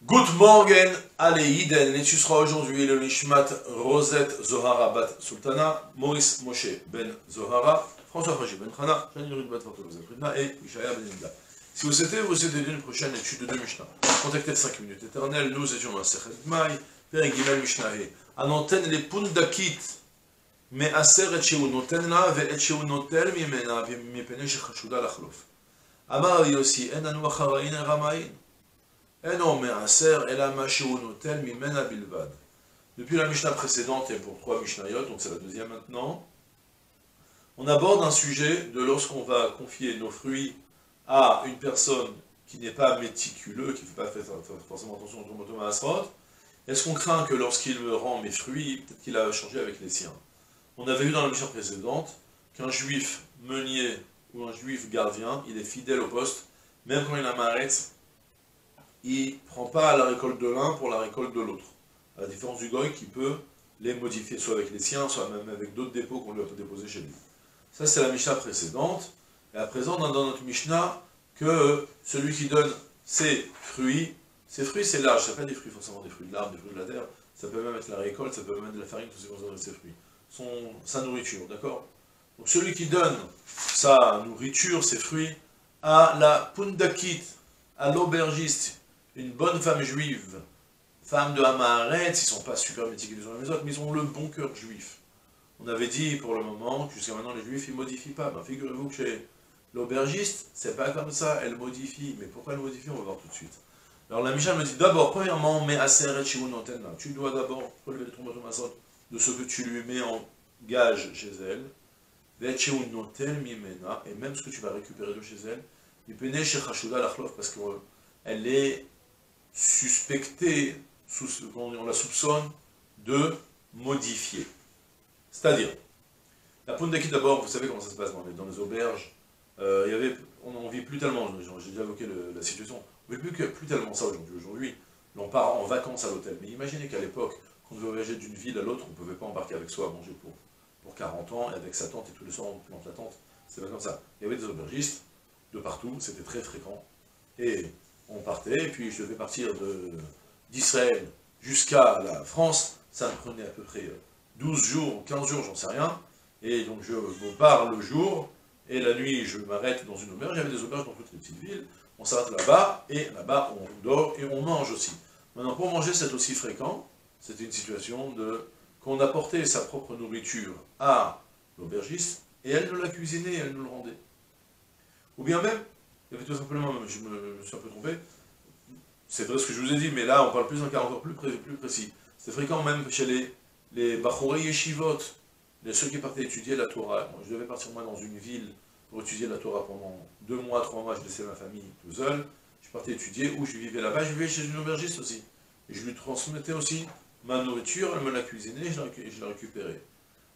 Good morning, allez, Yiden, l'étudiera aujourd'hui le Nishmat Rosette Zohara Bat Sultana, Maurice Moshe Ben Zohara, François Faji Ben Khana, Jean-Yves Bat Fortolozet Frida et Mishaya Ben Inda. Si vous souhaitez d'une prochaine étude de Mishnah, contactez 5 minutes éternelles, nous étions dans Sechet Maï, Père Gimel Mishnah, Anoten les Pundakit, mais Aser et Sheu Noten la, ve et Sheu Notel Mimena, Mipene Shechashuda Lachlof. Amar Yossi, En Anu Acharain Ramain. Depuis la Mishnah précédente et pour 3 Mishnayot, donc c'est la deuxième maintenant, on aborde un sujet de lorsqu'on va confier nos fruits à une personne qui n'est pas méticuleux, qui ne fait pas forcément attention au Thomas Asrod. Est-ce qu'on craint que lorsqu'il me rend mes fruits, peut-être qu'il a changé avec les siens? On avait vu dans la Mishnah précédente qu'un juif meunier ou un juif gardien, il est fidèle au poste, même quand il a marret, il ne prend pas la récolte de l'un pour la récolte de l'autre. À la différence du goy qui peut les modifier, soit avec les siens, soit même avec d'autres dépôts qu'on lui a déposés chez lui. Ça, c'est la Mishnah précédente. Et à présent, on a dans notre Mishnah que celui qui donne ses fruits c'est large, ça ne pas des fruits forcément des fruits de l'arbre, des fruits de la terre, ça peut même être la récolte, ça peut même être de la farine, tout ce qu'on donne ses fruits. Sa nourriture, d'accord? Donc celui qui donne sa nourriture, ses fruits, à la pundakit, à l'aubergiste, une bonne femme juive, femme de Hamaharet, ils ne sont pas super méticuleux sur les autres, mais ils ont le bon cœur juif. On avait dit pour le moment que jusqu'à maintenant les juifs ils ne modifient pas. Ben, figurez-vous que chez l'aubergiste, c'est pas comme ça, elle modifie. Mais pourquoi elle modifie? On va voir tout de suite. Alors la Mishnah me dit d'abord, premièrement, mais Aseret Shimon Antenne, tu dois d'abord relever le tromboton de ce que tu lui mets en gage chez elle, et même ce que tu vas récupérer de chez elle, parce qu'elle est suspectée, on la soupçonne de modifier. C'est-à-dire, la pundakit d'abord, vous savez comment ça se passe dans les auberges, on ne vit plus tellement, j'ai déjà évoqué la situation, on ne vit plus tellement ça aujourd'hui. Aujourd'hui, on part en vacances à l'hôtel, mais imaginez qu'à l'époque, quand on devait voyager d'une ville à l'autre, on ne pouvait pas embarquer avec soi à manger pour 40 ans, et avec sa tante, et tous les soirs on plante la tente, c'était pas comme ça. Il y avait des aubergistes de partout, c'était très fréquent, et on partait, et puis je devais partir d'Israël jusqu'à la France, ça me prenait à peu près 12 jours, 15 jours, j'en sais rien, et donc je pars le jour, et la nuit je m'arrête dans une auberge, il y avait des auberges dans toutes les petites villes, on s'arrête là-bas, et là-bas on dort, et on mange aussi. Maintenant pour manger c'est aussi fréquent, c'était une situation qu'on apportait sa propre nourriture à l'aubergiste, et elle nous la cuisinait, elle nous le rendait. Ou bien même, il y avait tout simplement, je me suis un peu trompé, c'est vrai ce que je vous ai dit, mais là on parle plus d'un cas encore plus précis. C'est fréquent même chez les Bachorei Yeshivot, ceux qui partaient étudier la Torah. Moi, je devais partir moi dans une ville pour étudier la Torah pendant 2 mois, 3 mois, je laissais ma famille tout seul, je partais étudier, où je vivais là-bas, je vivais chez une aubergiste aussi. Et je lui transmettais aussi ma nourriture, elle me la cuisinait, et je la récupérais.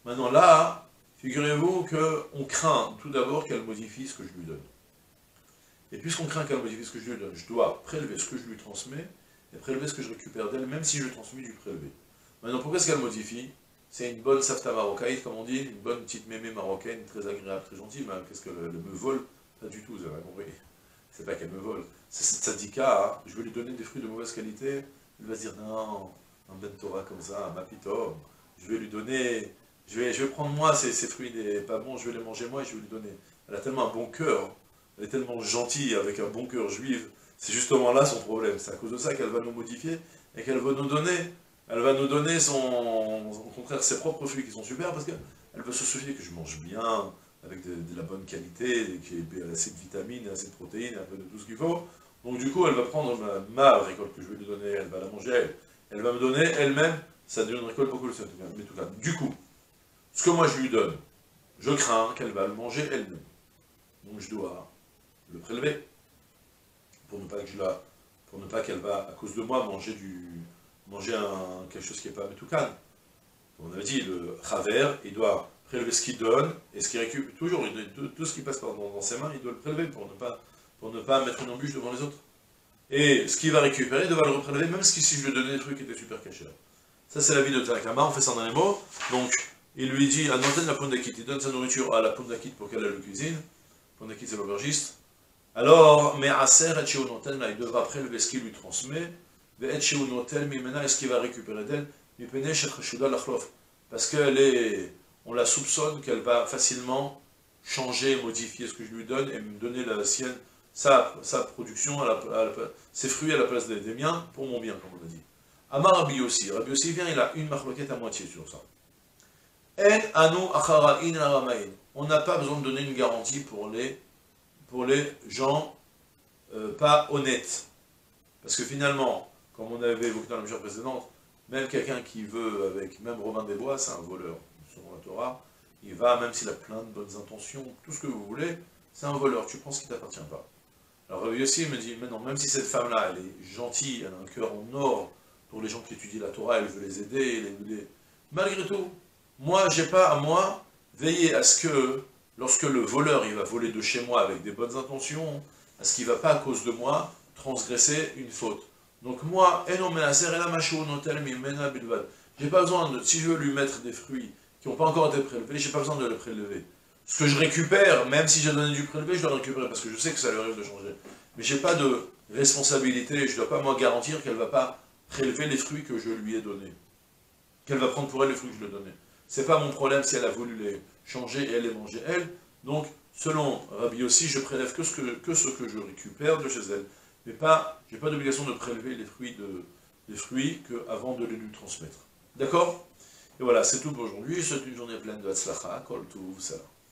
Maintenant là, figurez-vous qu'on craint tout d'abord qu'elle modifie ce que je lui donne. Et puisqu'on craint qu'elle modifie ce que je lui donne, je dois prélever ce que je lui transmets, et prélever ce que je récupère d'elle, même si je transmets du prélevé. Maintenant, pourquoi est-ce qu'elle modifie? C'est une bonne safta marocaïde, comme on dit, une bonne petite mémé marocaine, très agréable, très gentille, mais qu'est-ce qu'elle me vole? Pas du tout, vous avez compris. C'est pas qu'elle me vole. C'est cette sadika, hein. Je vais lui donner des fruits de mauvaise qualité, elle va se dire, non, un ben Torah comme ça, un mapito, je vais lui donner, je vais prendre moi ces fruits pas bons, je vais les manger moi et je vais lui donner. Elle a tellement un bon cœur, elle est tellement gentille, avec un bon cœur juif, c'est justement là son problème, c'est à cause de ça qu'elle va nous modifier, et qu'elle va nous donner, au contraire, ses propres fruits qui sont super, parce qu'elle veut se soucier que je mange bien, avec de la bonne qualité, qu'il y ait assez de vitamines, assez de protéines, un peu de tout ce qu'il faut. Donc du coup, elle va prendre ma récolte que je vais lui donner, elle va la manger, elle va me donner elle-même, ça devient une récolte beaucoup plus simple. Mais tout cas, du coup, ce que moi je lui donne, je crains qu'elle va le manger elle-même. Donc je dois le prélever, pour ne pas qu'elle va, à cause de moi, manger quelque chose qui n'est pas métoukan. On avait dit, le chaver, il doit prélever ce qu'il donne, et ce qu'il récupère, toujours, tout ce qui passe dans ses mains, il doit le prélever pour ne pas mettre une embûche devant les autres. Et ce qu'il va récupérer, il devra le reprélever, même si je lui donnais des trucs qui étaient super cachés. Ça, c'est la vie de Tanakama, on fait ça dans les mots. Donc, il lui dit, à Nanten la pundakit, il donne sa nourriture à la pundakit pour qu'elle le cuisine. Pundakit, c'est l'aubergiste. Alors, mais Aser et Nanten, là, il devra prélever ce qu'il lui transmet, est-ce qu'il va récupérer d'elle? Parce on la soupçonne qu'elle va facilement changer, modifier ce que je lui donne et me donner la sienne, sa production, ses fruits à la place des miens, pour mon bien, comme on l'a dit. Amar Rabbi Yossi vient, il a une marloquette à moitié sur ça. En anu achara'in aramain. On n'a pas besoin de donner une garantie pour les gens pas honnêtes. Parce que finalement, comme on avait évoqué dans la mesure précédente, même quelqu'un qui veut, même Robin des Bois, c'est un voleur, selon la Torah, il va, même s'il a plein de bonnes intentions, tout ce que vous voulez, c'est un voleur, tu penses qu'il ne t'appartient pas. Alors Rabbi Yossi me dit, mais non, même si cette femme-là, elle est gentille, elle a un cœur en or, pour les gens qui étudient la Torah, elle veut les aider, malgré tout, moi, j'ai pas à moi veiller à ce que, lorsque le voleur, il va voler de chez moi avec des bonnes intentions, à ce qu'il ne va pas, à cause de moi, transgresser une faute. Donc moi, j'ai pas besoin de, si je veux lui mettre des fruits qui n'ont pas encore été prélevés, j'ai pas besoin de les prélever. Ce que je récupère, même si j'ai donné du prélevé, je dois le récupérer, parce que je sais que ça lui arrive de changer. Mais j'ai pas de responsabilité, je dois pas moi garantir qu'elle va pas prélever les fruits que je lui ai donnés. Qu'elle va prendre pour elle les fruits que je lui ai donnés. C'est pas mon problème si elle a voulu les changer et elle les manger elle. Donc, selon Rabbi Yossi, je prélève que ce que je récupère de chez elle. Mais j'ai pas d'obligation de prélever les fruits avant de les lui transmettre. D'accord? Et voilà, c'est tout pour aujourd'hui. C'est une journée pleine de Hatzlacha, Kol Tuv, Salam.